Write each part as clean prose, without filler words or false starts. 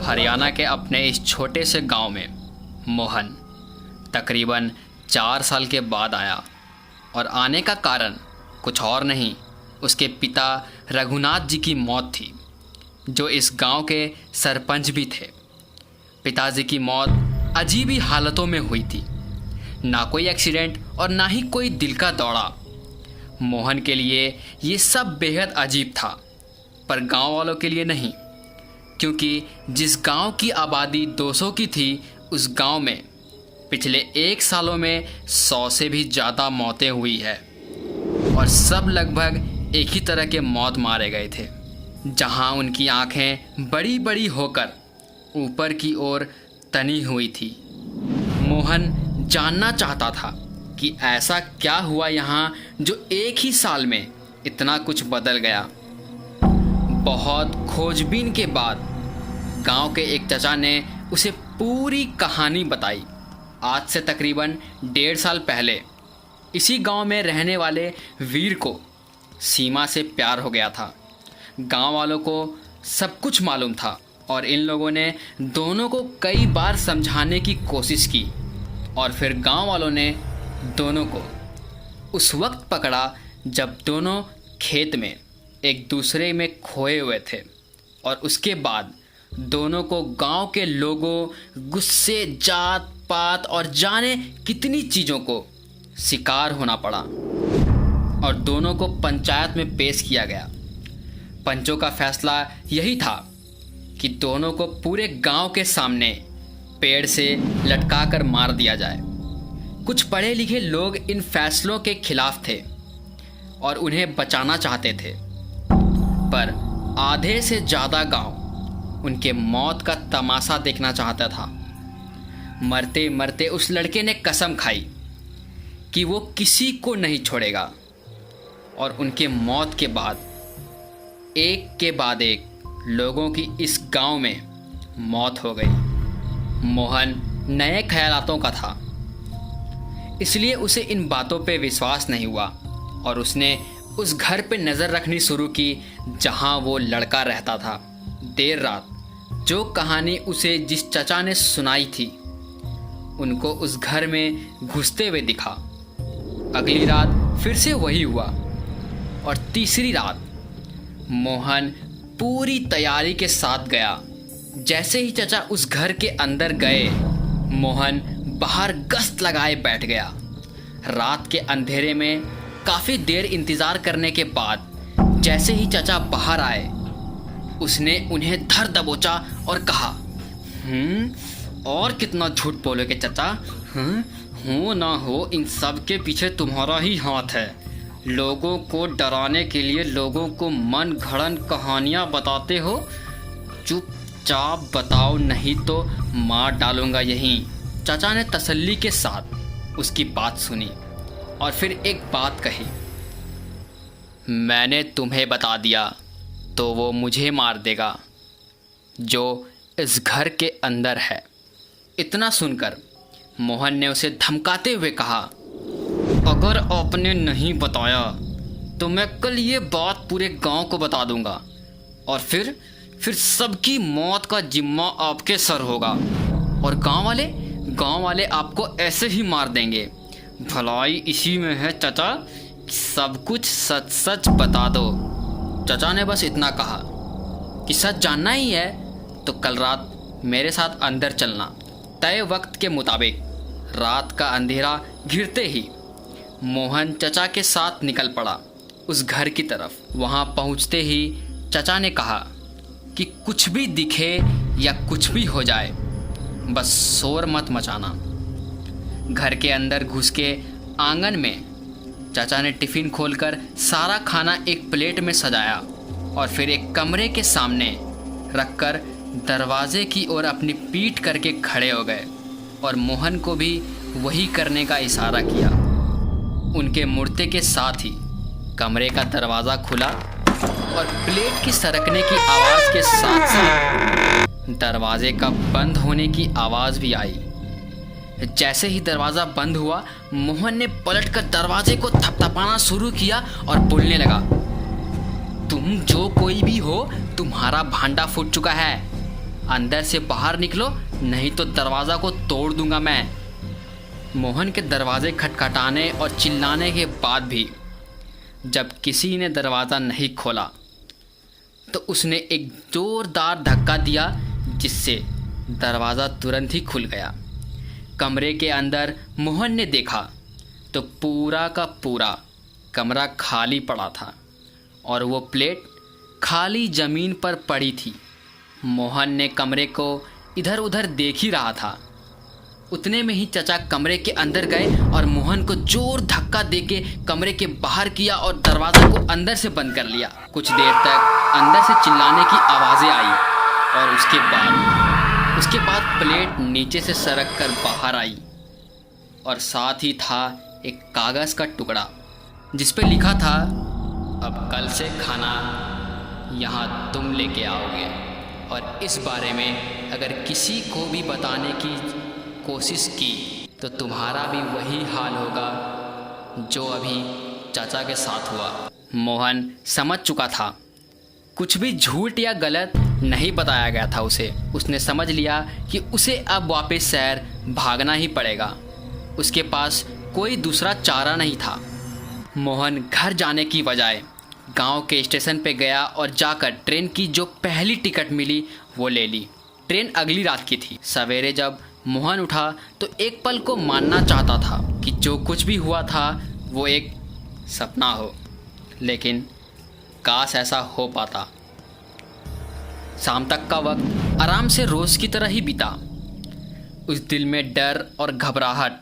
हरियाणा के अपने इस छोटे से गांव में मोहन तकरीबन 4 साल के बाद आया और आने का कारण कुछ और नहीं, उसके पिता रघुनाथ जी की मौत थी, जो इस गांव के सरपंच भी थे। पिताजी की मौत अजीब ही हालतों में हुई थी, ना कोई एक्सीडेंट और ना ही कोई दिल का दौरा। मोहन के लिए ये सब बेहद अजीब था, पर गांव वालों के लिए नहीं, क्योंकि जिस गांव की आबादी 200 की थी, उस गांव में पिछले 1 सालों में 100 से भी ज़्यादा मौतें हुई है और सब लगभग एक ही तरह के मौत मारे गए थे। जहां उनकी आंखें बड़ी बड़ी होकर ऊपर की ओर तनी हुई थी। मोहन जानना चाहता था कि ऐसा क्या हुआ यहाँ जो एक ही साल में इतना कुछ बदल गया। बहुत खोजबीन के बाद गांव के एक चाचा ने उसे पूरी कहानी बताई। आज से तकरीबन 1.5 साल पहले इसी गांव में रहने वाले वीर को सीमा से प्यार हो गया था। गांव वालों को सब कुछ मालूम था और इन लोगों ने दोनों को कई बार समझाने की कोशिश की और फिर गांव वालों ने दोनों को उस वक्त पकड़ा जब दोनों खेत में एक दूसरे में खोए हुए थे और उसके बाद दोनों को गांव के लोगों, गुस्से, जात पात और जाने कितनी चीज़ों को शिकार होना पड़ा और दोनों को पंचायत में पेश किया गया। पंचों का फैसला यही था कि दोनों को पूरे गांव के सामने पेड़ से लटकाकर मार दिया जाए। कुछ पढ़े लिखे लोग इन फैसलों के खिलाफ थे और उन्हें बचाना चाहते थे, पर आधे से ज़्यादा गांव उनके मौत का तमाशा देखना चाहता था। मरते मरते उस लड़के ने कसम खाई कि वो किसी को नहीं छोड़ेगा और उनके मौत के बाद एक के बाद एक लोगों की इस गांव में मौत हो गई। मोहन नए ख्यालातों का था, इसलिए उसे इन बातों पे विश्वास नहीं हुआ और उसने उस घर पे नज़र रखनी शुरू की जहां वो लड़का रहता था। देर रात जो कहानी उसे जिस चचा ने सुनाई थी, उनको उस घर में घुसते हुए दिखा। अगली रात फिर से वही हुआ और तीसरी रात मोहन पूरी तैयारी के साथ गया। जैसे ही चचा उस घर के अंदर गए, मोहन बाहर गश्त लगाए बैठ गया। रात के अंधेरे में काफ़ी देर इंतज़ार करने के बाद जैसे ही चचा बाहर आए, उसने उन्हें धर दबोचा और कहा, और कितना झूठ बोलोगे चचा? हो ना हो, इन सब के पीछे तुम्हारा ही हाथ है। लोगों को डराने के लिए लोगों को मन घड़न कहानियाँ बताते हो। चुपचाप बताओ, नहीं तो मार डालूंगा यहीं। चाचा ने तसल्ली के साथ उसकी बात सुनी और फिर एक बात कही, मैंने तुम्हें बता दिया तो वो मुझे मार देगा जो इस घर के अंदर है। इतना सुनकर मोहन ने उसे धमकाते हुए कहा, अगर आपने नहीं बताया तो मैं कल ये बात पूरे गांव को बता दूंगा और फिर सबकी मौत का जिम्मा आपके सर होगा और गांव वाले आपको ऐसे ही मार देंगे। भलाई इसी में है चचा, सब कुछ सच सच बता दो। चचा ने बस इतना कहा कि सच जानना ही है तो कल रात मेरे साथ अंदर चलना। तय वक्त के मुताबिक रात का अंधेरा घिरते ही मोहन चचा के साथ निकल पड़ा उस घर की तरफ। वहां पहुंचते ही चचा ने कहा कि कुछ भी दिखे या कुछ भी हो जाए, बस शोर मत मचाना। घर के अंदर घुस के आंगन में चाचा ने टिफ़िन खोलकर सारा खाना एक प्लेट में सजाया और फिर एक कमरे के सामने रखकर दरवाजे की ओर अपनी पीठ करके खड़े हो गए और मोहन को भी वही करने का इशारा किया। उनके मुड़ते के साथ ही कमरे का दरवाज़ा खुला और प्लेट की सरकने की आवाज़ के साथ साथ दरवाजे का बंद होने की आवाज़ भी आई। जैसे ही दरवाज़ा बंद हुआ, मोहन ने पलटकर दरवाजे को थपथपाना शुरू किया और बोलने लगा, तुम जो कोई भी हो, तुम्हारा भांडा फूट चुका है। अंदर से बाहर निकलो, नहीं तो दरवाज़ा को तोड़ दूंगा मैं। मोहन के दरवाजे खटखटाने और चिल्लाने के बाद भी जब किसी ने दरवाज़ा नहीं खोला तो उसने एक ज़ोरदार धक्का दिया, जिससे दरवाज़ा तुरंत ही खुल गया। कमरे के अंदर मोहन ने देखा तो पूरा का पूरा कमरा खाली पड़ा था और वो प्लेट खाली ज़मीन पर पड़ी थी। मोहन ने कमरे को इधर उधर देख ही रहा था। उतने में ही चचा कमरे के अंदर गए और मोहन को जोर धक्का देके कमरे के बाहर किया और दरवाज़ा को अंदर से बंद कर लिया। कुछ देर तक अंदर से चिल्लाने की आवाज़ें आई और उसके बाद प्लेट नीचे से सरक कर बाहर आई और साथ ही था एक कागज़ का टुकड़ा जिस पे लिखा था, अब कल से खाना यहाँ तुम लेके आओगे और इस बारे में अगर किसी को भी बताने की कोशिश की तो तुम्हारा भी वही हाल होगा जो अभी चाचा के साथ हुआ। मोहन समझ चुका था, कुछ भी झूठ या गलत नहीं बताया गया था उसे। उसने समझ लिया कि उसे अब वापस शहर भागना ही पड़ेगा। उसके पास कोई दूसरा चारा नहीं था। मोहन घर जाने की बजाय गांव के स्टेशन पे गया और जाकर ट्रेन की जो पहली टिकट मिली वो ले ली। ट्रेन अगली रात की थी। सवेरे जब मोहन उठा तो एक पल को मानना चाहता था कि जो कुछ भी हुआ था वो एक सपना हो, लेकिन काश ऐसा हो पाता। शाम तक का वक्त आराम से रोज़ की तरह ही बीता। उस दिल में डर और घबराहट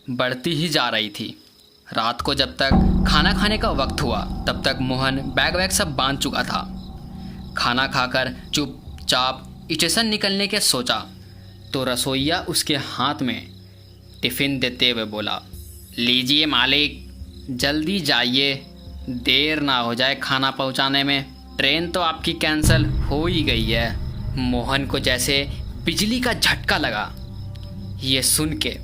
बढ़ती ही जा रही थी। रात को जब तक खाना खाने का वक्त हुआ तब तक मोहन बैग वैग सब बांध चुका था। खाना खाकर चुपचाप स्टेशन निकलने के सोचा तो रसोइया उसके हाथ में टिफ़िन देते हुए बोला, लीजिए मालिक, जल्दी जाइए, देर ना हो जाए खाना पहुंचाने में। ट्रेन तो आपकी कैंसिल हो ही गई है। मोहन को जैसे बिजली का झटका लगा। ये सुन के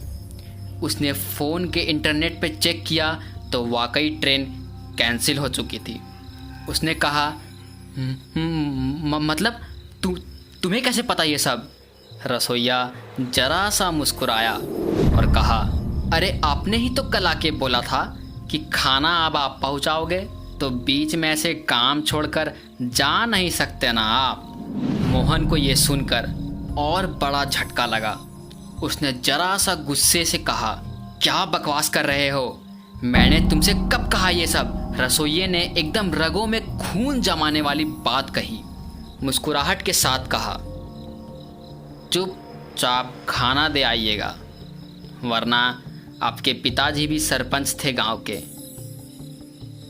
उसने फ़ोन के इंटरनेट पे चेक किया तो वाकई ट्रेन कैंसिल हो चुकी थी। उसने कहा, मतलब तुम्हें कैसे पता ये सब? रसोइया जरा सा मुस्कुराया और कहा, अरे आपने ही तो कल आके बोला था कि खाना अब आप पहुंचाओगे, तो बीच में ऐसे काम छोड़कर जा नहीं सकते ना आप। मोहन को ये सुनकर और बड़ा झटका लगा। उसने जरा सा गुस्से से कहा, क्या बकवास कर रहे हो? मैंने तुमसे कब कहा ये सब? रसोइये ने एकदम रगों में खून जमाने वाली बात कही। मुस्कुराहट के साथ कहा, चुपचाप खाना दे आइएगा, वरना आपके पिताजी भी सरपंच थे गांव के,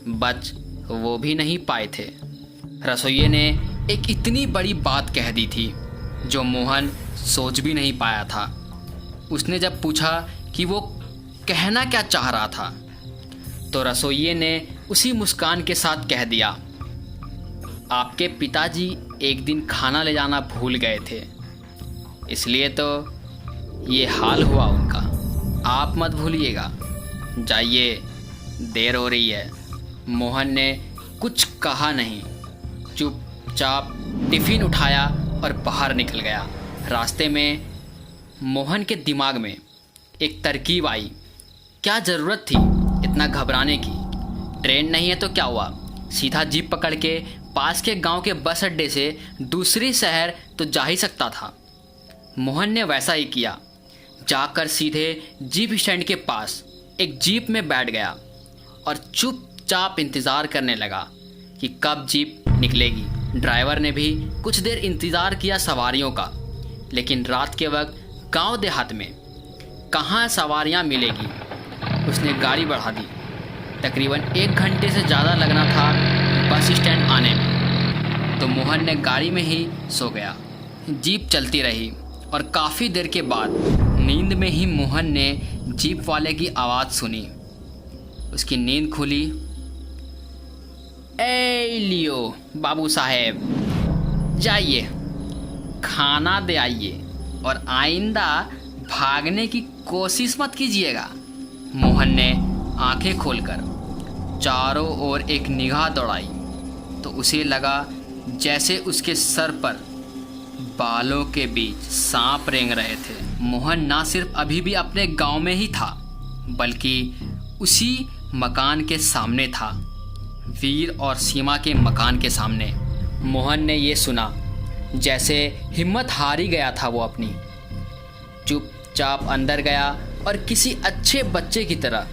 बच वो भी नहीं पाए थे। रसोइये ने एक इतनी बड़ी बात कह दी थी जो मोहन सोच भी नहीं पाया था। उसने जब पूछा कि वो कहना क्या चाह रहा था तो रसोइये ने उसी मुस्कान के साथ कह दिया, आपके पिताजी एक दिन खाना ले जाना भूल गए थे, इसलिए तो ये हाल हुआ उनका। आप मत भूलिएगा, जाइए, देर हो रही है। मोहन ने कुछ कहा नहीं, चुपचाप टिफ़िन उठाया और बाहर निकल गया। रास्ते में मोहन के दिमाग में एक तरकीब आई। क्या ज़रूरत थी इतना घबराने की? ट्रेन नहीं है तो क्या हुआ, सीधा जीप पकड़ के पास के गांव के बस अड्डे से दूसरी शहर तो जा ही सकता था। मोहन ने वैसा ही किया। जाकर सीधे जीप स्टैंड के पास एक जीप में बैठ गया और चुपचाप इंतज़ार करने लगा कि कब जीप निकलेगी। ड्राइवर ने भी कुछ देर इंतज़ार किया सवारियों का, लेकिन रात के वक्त गांव देहात में कहाँ सवारियां मिलेगी। उसने गाड़ी बढ़ा दी। तकरीबन 1 घंटे से ज़्यादा लगना था बस स्टैंड आने में, तो मोहन ने गाड़ी में ही सो गया। जीप चलती रही और काफ़ी देर के बाद नींद में ही मोहन ने जीप वाले की आवाज़ सुनी। उसकी नींद खुली। ए लियो बाबू साहेब, जाइए खाना दे आइए और आइंदा भागने की कोशिश मत कीजिएगा। मोहन ने आंखें खोलकर चारों ओर एक निगाह दौड़ाई तो उसे लगा जैसे उसके सर पर बालों के बीच सांप रेंग रहे थे। मोहन ना सिर्फ अभी भी अपने गांव में ही था, बल्कि उसी मकान के सामने था, वीर और सीमा के मकान के सामने। मोहन ने ये सुना जैसे हिम्मत हार ही गया था वो अपनी। चुपचाप अंदर गया और किसी अच्छे बच्चे की तरह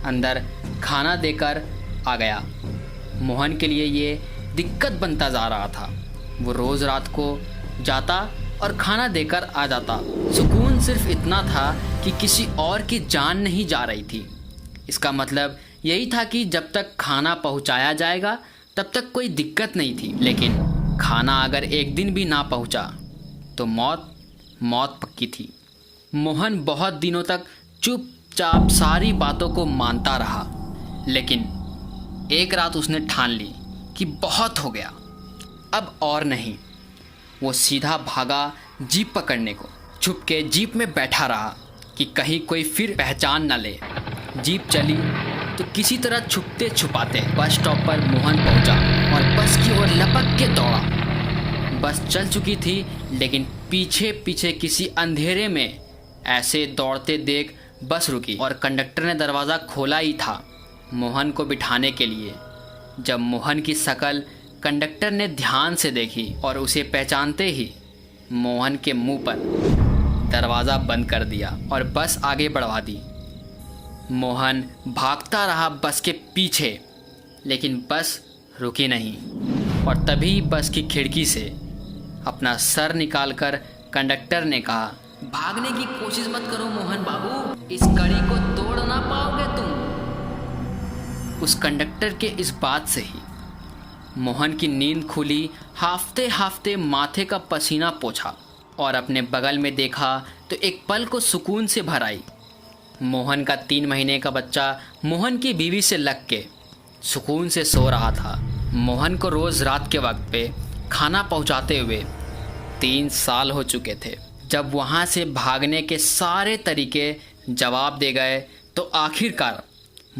अंदर खाना देकर आ गया। मोहन के लिए ये दिक्कत बनता जा रहा था। वो रोज़ रात को जाता और खाना देकर आ जाता। सुकून सिर्फ इतना था कि किसी और की जान नहीं जा रही थी। इसका मतलब यही था कि जब तक खाना पहुंचाया जाएगा तब तक कोई दिक्कत नहीं थी, लेकिन खाना अगर एक दिन भी ना पहुंचा तो मौत पक्की थी। मोहन बहुत दिनों तक चुपचाप सारी बातों को मानता रहा, लेकिन एक रात उसने ठान ली कि बहुत हो गया, अब और नहीं। वो सीधा भागा जीप पकड़ने को। छुप के जीप में बैठा रहा कि कहीं कोई फिर पहचान न ले। जीप चली तो किसी तरह छुपते छुपाते बस स्टॉप पर मोहन पहुंचा और बस की ओर लपक के दौड़ा। बस चल चुकी थी, लेकिन पीछे पीछे किसी अंधेरे में ऐसे दौड़ते देख बस रुकी और कंडक्टर ने दरवाज़ा खोला ही था मोहन को बिठाने के लिए। जब मोहन की शक्ल कंडक्टर ने ध्यान से देखी और उसे पहचानते ही मोहन के मुंह पर दरवाज़ा बंद कर दिया और बस आगे बढ़वा दी। मोहन भागता रहा बस के पीछे, लेकिन बस रुकी नहीं। और तभी बस की खिड़की से अपना सर निकालकर कंडक्टर ने कहा, भागने की कोशिश मत करो मोहन बाबू, इस कड़ी को तोड़ ना पाओगे तुम। उस कंडक्टर के इस बात से ही मोहन की नींद खुली। हाफते हाफते माथे का पसीना पोंछा और अपने बगल में देखा तो एक पल को सुकून से भर आई। मोहन का 3 महीने का बच्चा मोहन की बीवी से लग के सुकून से सो रहा था। मोहन को रोज़ रात के वक्त पे खाना पहुंचाते हुए 3 साल हो चुके थे। जब वहाँ से भागने के सारे तरीके जवाब दे गए तो आखिरकार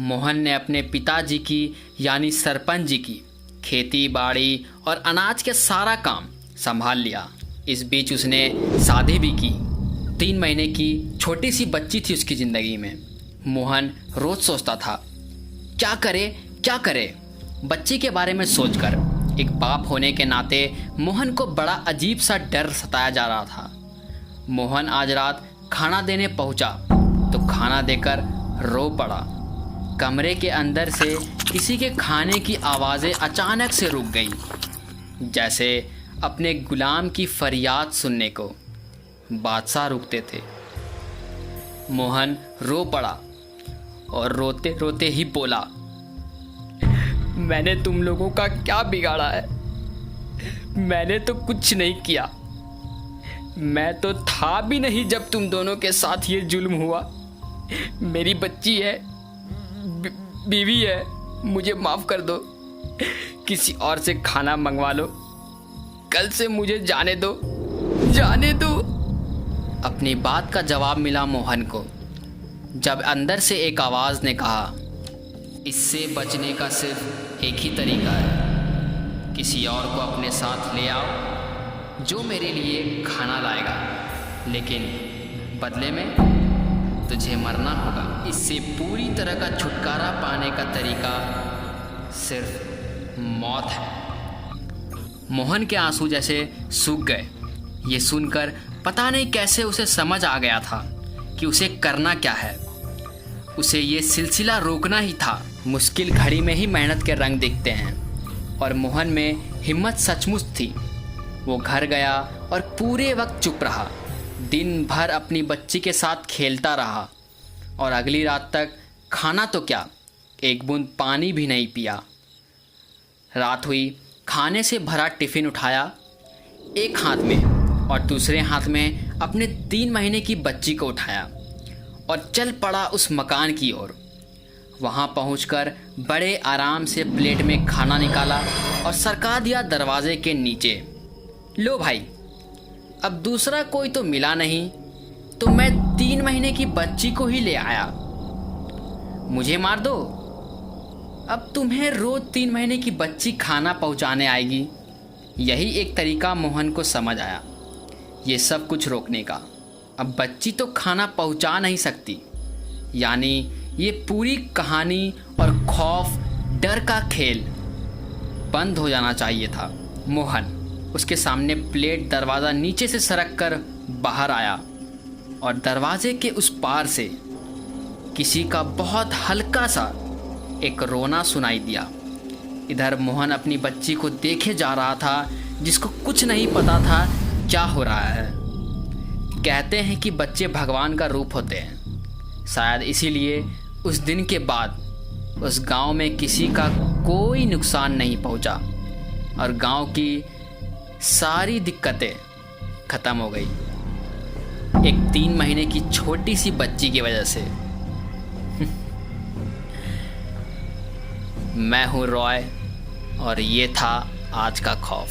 मोहन ने अपने पिताजी की यानी सरपंच जी की खेती बाड़ी और अनाज के सारा काम संभाल लिया। इस बीच उसने शादी भी की। 3 महीने की छोटी सी बच्ची थी उसकी ज़िंदगी में। मोहन रोज़ सोचता था क्या करे। बच्ची के बारे में सोचकर एक बाप होने के नाते मोहन को बड़ा अजीब सा डर सताया जा रहा था। मोहन आज रात खाना देने पहुंचा तो खाना देकर रो पड़ा। कमरे के अंदर से किसी के खाने की आवाज़ें अचानक से रुक गई, जैसे अपने गुलाम की फरियाद सुनने को बादशाह रुकते थे। मोहन रो पड़ा और रोते रोते ही बोला, मैंने तुम लोगों का क्या बिगाड़ा है? मैंने तो कुछ नहीं किया। मैं तो था भी नहीं जब तुम दोनों के साथ ये जुल्म हुआ। मेरी बच्ची है, बीवी है, मुझे माफ़ कर दो। किसी और से खाना मंगवा लो। कल से मुझे जाने दो। अपनी बात का जवाब मिला मोहन को जब अंदर से एक आवाज़ ने कहा, इससे बचने का सिर्फ एक ही तरीका है, किसी और को अपने साथ ले आओ जो मेरे लिए खाना लाएगा, लेकिन बदले में तुझे मरना होगा। इससे पूरी तरह का छुटकारा पाने का तरीका सिर्फ मौत है। मोहन के आंसू जैसे सूख गए। ये सुनकर पता नहीं कैसे उसे समझ आ गया था कि उसे करना क्या है। उसे ये सिलसिला रोकना ही था। मुश्किल घड़ी में ही मेहनत के रंग दिखते हैं और मोहन में हिम्मत सचमुच थी। वो घर गया और पूरे वक्त चुप रहा। दिन भर अपनी बच्ची के साथ खेलता रहा और अगली रात तक खाना तो क्या, एक बूंद पानी भी नहीं पिया। रात हुई, खाने से भरा टिफ़िन उठाया एक हाथ में और दूसरे हाथ में अपने 3 महीने की बच्ची को उठाया और चल पड़ा उस मकान की ओर। वहाँ पहुंचकर बड़े आराम से प्लेट में खाना निकाला और सरका दिया दरवाजे के नीचे। लो भाई, अब दूसरा कोई तो मिला नहीं तो मैं 3 महीने की बच्ची को ही ले आया। मुझे मार दो। अब तुम्हें रोज 3 महीने की बच्ची खाना पहुंचाने आएगी। यही एक तरीका मोहन को समझ आया। ये सब कुछ रोकने का। अब बच्ची तो खाना पहुंचा नहीं सकती, यानी ये पूरी कहानी और खौफ डर का खेल बंद हो जाना चाहिए था। मोहन, उसके सामने प्लेट दरवाज़ा नीचे से सरक कर बाहर आया और दरवाजे के उस पार से किसी का बहुत हल्का सा एक रोना सुनाई दिया। इधर मोहन अपनी बच्ची को देखे जा रहा था, जिसको कुछ नहीं पता था क्या हो रहा है। कहते हैं कि बच्चे भगवान का रूप होते हैं, शायद इसीलिए उस दिन के बाद उस गांव में किसी का कोई नुकसान नहीं पहुंचा और गांव की सारी दिक्कतें ख़त्म हो गई, एक 3 महीने की छोटी सी बच्ची की वजह से। मैं हूँ रॉय और ये था आज का खौफ।